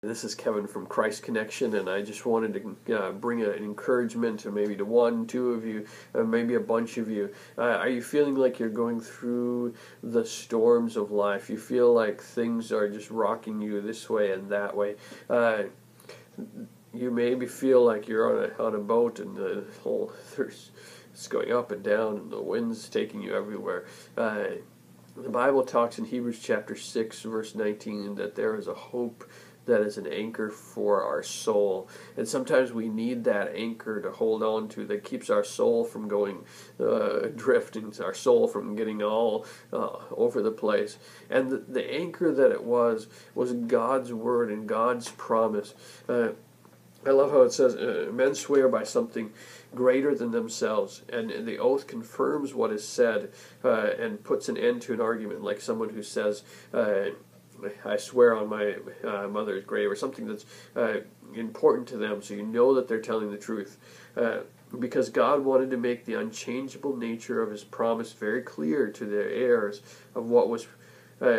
This is Kevin from Christ Connection, and I just wanted to bring an encouragement to maybe to one, two of you, maybe a bunch of you. Are you feeling like you're going through the storms of life? You feel like things are just rocking you this way and that way. You maybe feel like you're on a boat and it's going up and down and the wind's taking you everywhere. The Bible talks in Hebrews chapter 6, verse 19, that there is a hope that is an anchor for our soul. And sometimes we need that anchor to hold on to that keeps our soul from going drifting, our soul from getting all over the place. And the anchor that it was God's word and God's promise. I love how it says, men swear by something greater than themselves, and the oath confirms what is said and puts an end to an argument, like someone who says, I swear on my mother's grave, or something that's important to them, so you know that they're telling the truth. Because God wanted to make the unchangeable nature of His promise very clear to the heirs of what was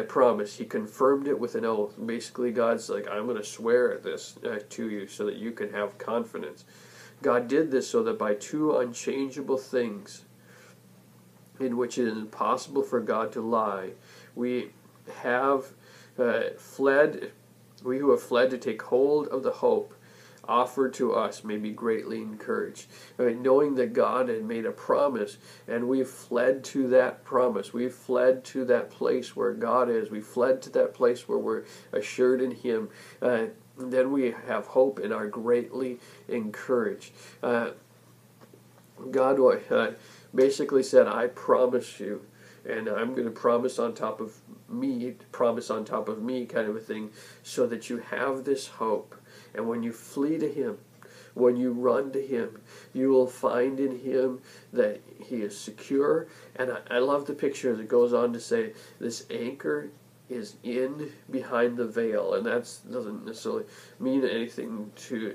promised. He confirmed it with an oath. Basically, God's like, I'm going to swear at this to you so that you can have confidence. God did this so that by two unchangeable things in which it is impossible for God to lie, we who have fled to take hold of the hope offered to us may be greatly encouraged. Knowing that God had made a promise, and we've fled to that promise. We've fled to that place where God is. We fled to that place where we're assured in Him. Then we have hope and are greatly encouraged. God basically said, I promise you, and I'm going to promise on top of me kind of a thing, so that you have this hope. And when you flee to Him, when you run to Him, you will find in Him that He is secure. And I love the picture that goes on to say, this anchor is in behind the veil, and that doesn't necessarily mean anything to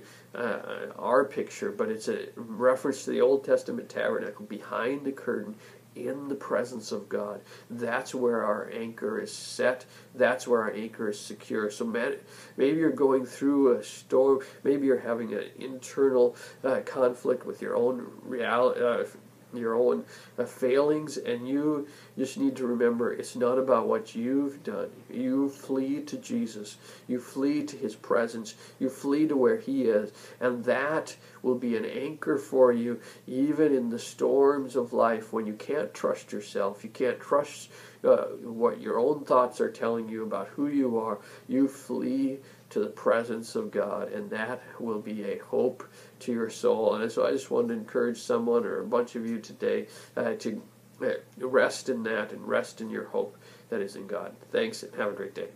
our picture, but it's a reference to the Old Testament tabernacle, behind the curtain, in the presence of God. That's where our anchor is set. That's where our anchor is secure. So maybe you're going through a storm. Maybe you're having an internal conflict with your own reality, your own failings, and you just need to remember, it's not about what you've done. You flee to Jesus. You flee to His presence. You flee to where He is, and that will be an anchor for you even in the storms of life, when you can't trust yourself. You can't trust what your own thoughts are telling you about who you are. You flee to the presence of God, and that will be a hope to your soul. And so I just wanted to encourage someone, or a bunch of you today, to rest in that and rest in your hope that is in God. Thanks, and have a great day.